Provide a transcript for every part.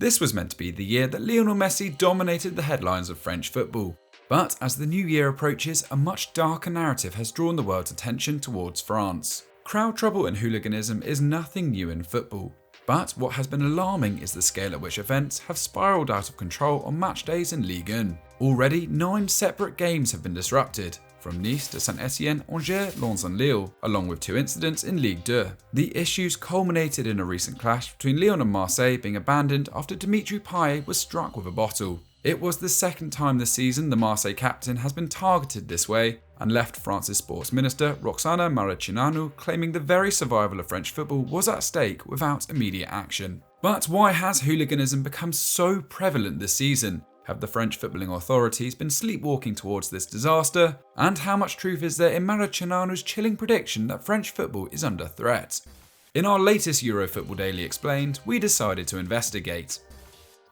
This was meant to be the year that Lionel Messi dominated the headlines of French football. But as the new year approaches, a much darker narrative has drawn the world's attention towards France. Crowd trouble and hooliganism is nothing new in football. But what has been alarming is the scale at which events have spiralled out of control on match days in Ligue 1. Already 9 separate games have been disrupted, from Nice to Saint-Etienne, Angers, Lens and Lille, along with 2 incidents in Ligue 2. The issues culminated in a recent clash between Lyon and Marseille being abandoned after Dimitry Payet was struck with a bottle. It was the second time this season the Marseille captain has been targeted this way, and left France's sports minister Roxana Maracineanu claiming the very survival of French football was at stake without immediate action. But why has hooliganism become so prevalent this season? Have the French footballing authorities been sleepwalking towards this disaster? And how much truth is there in Maracineanu's chilling prediction that French football is under threat? In our latest Euro Football Daily Explained, we decided to investigate.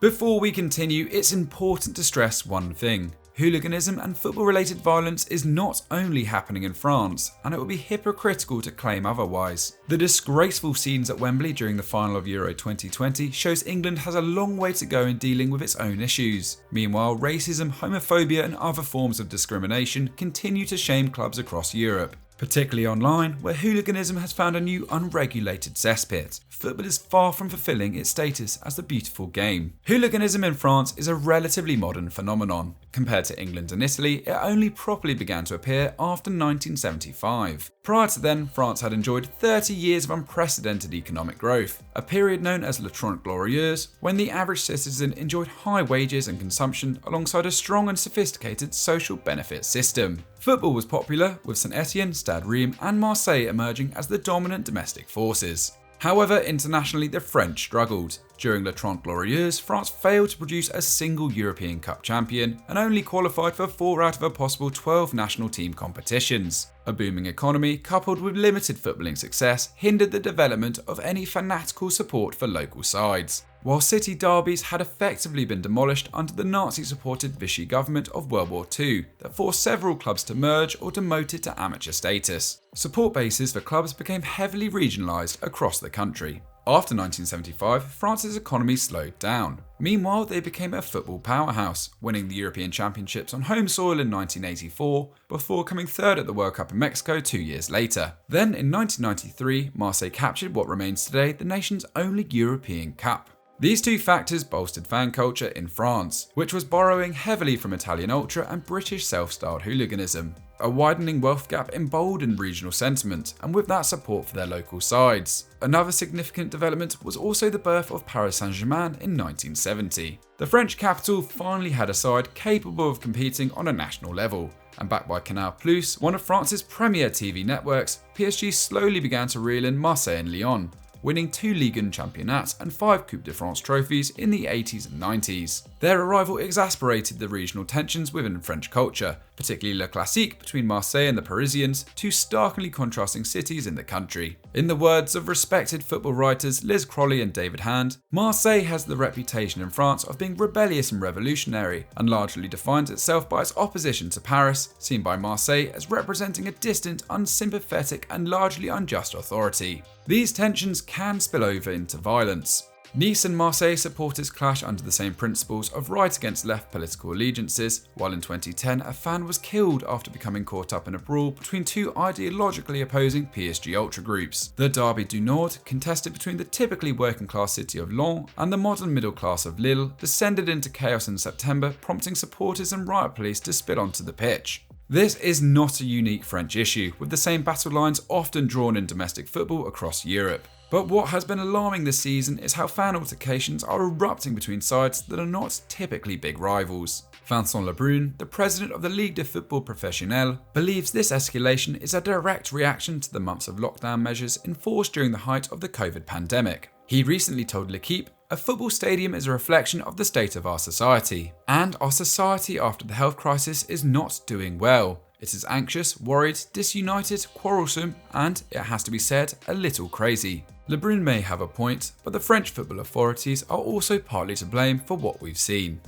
Before we continue, it's important to stress one thing. Hooliganism and football-related violence is not only happening in France, and it would be hypocritical to claim otherwise. The disgraceful scenes at Wembley during the final of Euro 2020 shows England has a long way to go in dealing with its own issues. Meanwhile, racism, homophobia and other forms of discrimination continue to shame clubs across Europe. Particularly online, where hooliganism has found a new unregulated cesspit. Football is far from fulfilling its status as the beautiful game. Hooliganism in France is a relatively modern phenomenon. Compared to England and Italy, it only properly began to appear after 1975. Prior to then, France had enjoyed 30 years of unprecedented economic growth, a period known as Les Trente Glorieuses, when the average citizen enjoyed high wages and consumption alongside a strong and sophisticated social benefit system. Football was popular, with Saint-Etienne, Stade Reims and Marseille emerging as the dominant domestic forces. However, internationally the French struggled. During Les Trente Glorieuses, France failed to produce a single European Cup champion and only qualified for 4 out of a possible 12 national team competitions. A booming economy, coupled with limited footballing success, hindered the development of any fanatical support for local sides. While city derbies had effectively been demolished under the Nazi-supported Vichy government of World War II that forced several clubs to merge or demoted to amateur status. Support bases for clubs became heavily regionalised across the country. After 1975, France's economy slowed down. Meanwhile, they became a football powerhouse, winning the European Championships on home soil in 1984, before coming third at the World Cup in Mexico 2 years later. Then, in 1993, Marseille captured what remains today the nation's only European Cup. These 2 factors bolstered fan culture in France, which was borrowing heavily from Italian ultra and British self-styled hooliganism. A widening wealth gap emboldened regional sentiment, and with that support for their local sides. Another significant development was also the birth of Paris Saint-Germain in 1970. The French capital finally had a side capable of competing on a national level, and backed by Canal+, one of France's premier TV networks, PSG slowly began to reel in Marseille and Lyon, winning 2 Ligue 1 championnats and 5 Coupe de France trophies in the 80s and 90s. Their arrival exasperated the regional tensions within French culture, particularly Le Classique between Marseille and the Parisians, 2 starkly contrasting cities in the country. In the words of respected football writers Liz Crowley and David Hand, Marseille has the reputation in France of being rebellious and revolutionary, and largely defines itself by its opposition to Paris, seen by Marseille as representing a distant, unsympathetic and largely unjust authority. These tensions can spill over into violence. Nice and Marseille supporters clash under the same principles of right against left political allegiances, while in 2010 a fan was killed after becoming caught up in a brawl between 2 ideologically opposing PSG ultra groups. The Derby du Nord, contested between the typically working class city of Lyon and the modern middle class of Lille, descended into chaos in September, prompting supporters and riot police to spill onto the pitch. This is not a unique French issue, with the same battle lines often drawn in domestic football across Europe. But what has been alarming this season is how fan altercations are erupting between sides that are not typically big rivals. Vincent Lebrun, the president of the Ligue de Football Professionnel, believes this escalation is a direct reaction to the months of lockdown measures enforced during the height of the COVID pandemic. He recently told L'Équipe, "A football stadium is a reflection of the state of our society. And our society after the health crisis is not doing well. It is anxious, worried, disunited, quarrelsome, and, it has to be said, a little crazy." Lebrun may have a point, but the French football authorities are also partly to blame for what we've seen.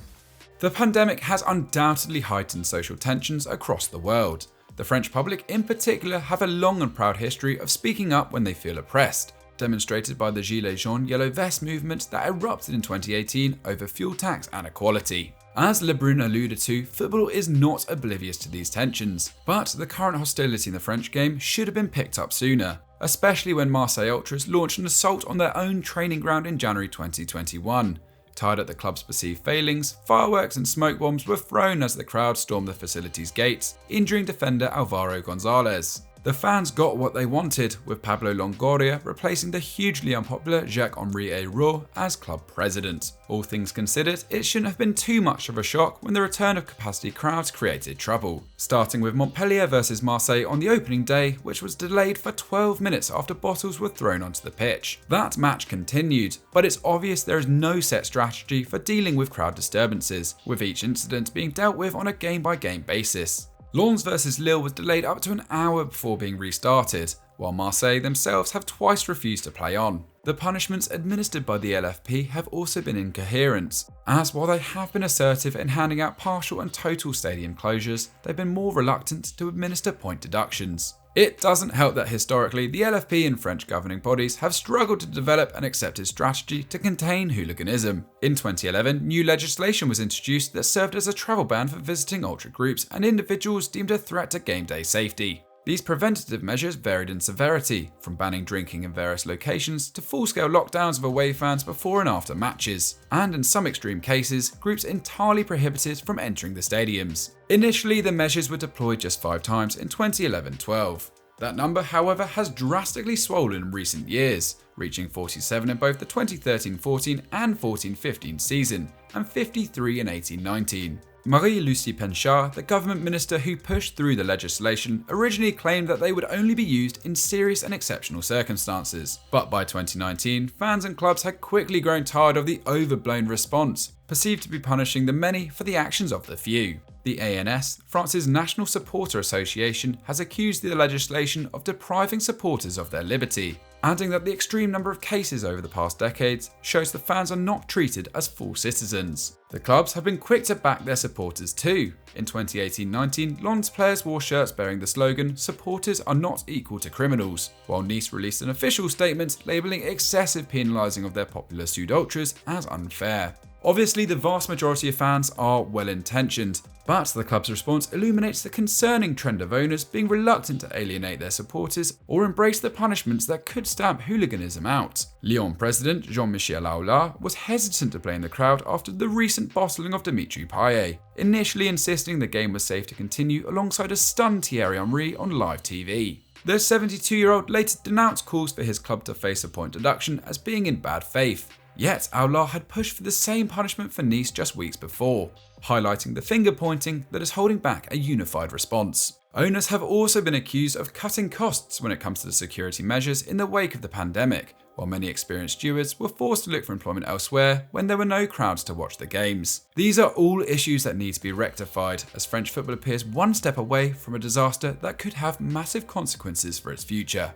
The pandemic has undoubtedly heightened social tensions across the world. The French public in particular have a long and proud history of speaking up when they feel oppressed, demonstrated by the Gilets jaunes yellow vest movement that erupted in 2018 over fuel tax and equality. As Lebrun alluded to, football is not oblivious to these tensions, but the current hostility in the French game should have been picked up sooner, especially when Marseille Ultras launched an assault on their own training ground in January 2021. Tired at the club's perceived failings, fireworks and smoke bombs were thrown as the crowd stormed the facility's gates, injuring defender Alvaro Gonzalez. The fans got what they wanted, with Pablo Longoria replacing the hugely unpopular Jacques-Henri Ayrault as club president. All things considered, it shouldn't have been too much of a shock when the return of capacity crowds created trouble, starting with Montpellier versus Marseille on the opening day, which was delayed for 12 minutes after bottles were thrown onto the pitch. That match continued, but it's obvious there is no set strategy for dealing with crowd disturbances, with each incident being dealt with on a game-by-game basis. Lens versus Lille was delayed up to an hour before being restarted, while Marseille themselves have twice refused to play on. The punishments administered by the LFP have also been incoherent, as while they have been assertive in handing out partial and total stadium closures, they've been more reluctant to administer point deductions. It doesn't help that historically the LFP and French governing bodies have struggled to develop an accepted strategy to contain hooliganism. In 2011, new legislation was introduced that served as a travel ban for visiting ultra groups and individuals deemed a threat to game day safety. These preventative measures varied in severity, from banning drinking in various locations to full-scale lockdowns of away fans before and after matches, and in some extreme cases, groups entirely prohibited from entering the stadiums. Initially, the measures were deployed just 5 times in 2011-12. That number, however, has drastically swollen in recent years, reaching 47 in both the 2013-14 and 14-15 season, and 53 in 18-19. Marie-Lucie Penchard, the government minister who pushed through the legislation, originally claimed that they would only be used in serious and exceptional circumstances. But by 2019, fans and clubs had quickly grown tired of the overblown response, perceived to be punishing the many for the actions of the few. The ANS, France's National Supporter Association, has accused the legislation of depriving supporters of their liberty, adding that the extreme number of cases over the past decades shows the fans are not treated as full citizens. The clubs have been quick to back their supporters too. In 2018-19, Lens players wore shirts bearing the slogan "Supporters are not equal to criminals," while Nice released an official statement labelling excessive penalising of their popular Sud Ultras as unfair. Obviously, the vast majority of fans are well-intentioned, but the club's response illuminates the concerning trend of owners being reluctant to alienate their supporters or embrace the punishments that could stamp hooliganism out. Lyon president Jean-Michel Aulas was hesitant to blame the crowd after the recent bottling of Dimitry Payet, initially insisting the game was safe to continue alongside a stunned Thierry Henry on live TV. The 72-year-old later denounced calls for his club to face a point deduction as being in bad faith. Yet Aulas had pushed for the same punishment for Nice just weeks before, highlighting the finger pointing that is holding back a unified response. Owners have also been accused of cutting costs when it comes to the security measures in the wake of the pandemic, while many experienced stewards were forced to look for employment elsewhere when there were no crowds to watch the games. These are all issues that need to be rectified, as French football appears one step away from a disaster that could have massive consequences for its future.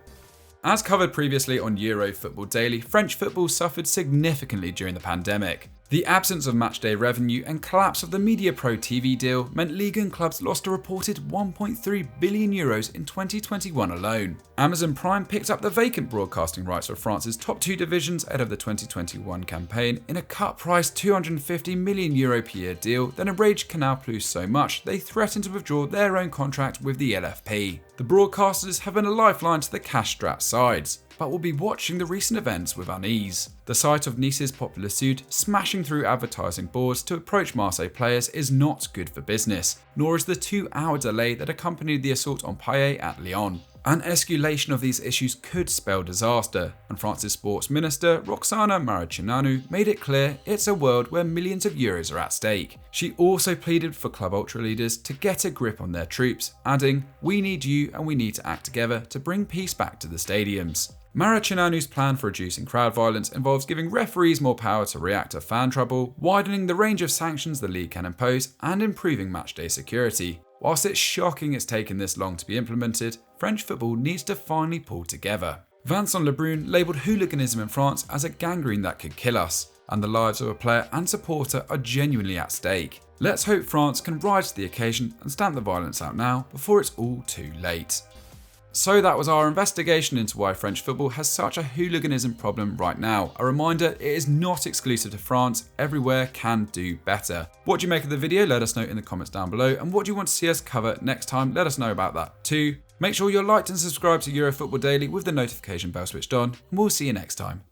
As covered previously on Euro Football Daily, French football suffered significantly during the pandemic. The absence of matchday revenue and collapse of the MediaPro TV deal meant Ligue 1 clubs lost a reported €1.3 billion in 2021 alone. Amazon Prime picked up the vacant broadcasting rights for France's top 2 divisions ahead of the 2021 campaign in a cut-priced €250 million per year deal that enraged Canal Plus so much they threatened to withdraw their own contract with the LFP. The broadcasters have been a lifeline to the cash-strapped sides, but will be watching the recent events with unease. The sight of Nice's popular Sud smashing through advertising boards to approach Marseille players is not good for business, nor is the 2-hour delay that accompanied the assault on Payet at Lyon. An escalation of these issues could spell disaster, and France's sports minister, Roxana Maracineanu, made it clear it's a world where millions of euros are at stake. She also pleaded for club ultra leaders to get a grip on their troops, adding, "We need you and we need to act together to bring peace back to the stadiums." Maracinanu's plan for reducing crowd violence involves giving referees more power to react to fan trouble, widening the range of sanctions the league can impose, and improving matchday security. Whilst it's shocking it's taken this long to be implemented, French football needs to finally pull together. Vincent Lebrun labelled hooliganism in France as a gangrene that could kill us, and the lives of a player and supporter are genuinely at stake. Let's hope France can rise to the occasion and stamp the violence out now before it's all too late. So that was our investigation into why French football has such a hooliganism problem right now. A reminder, it is not exclusive to France, everywhere can do better. What do you make of the video? Let us know in the comments down below, and what do you want to see us cover next time? Let us know about that too. Make sure you're liked and subscribed to Euro Football Daily with the notification bell switched on, and we'll see you next time.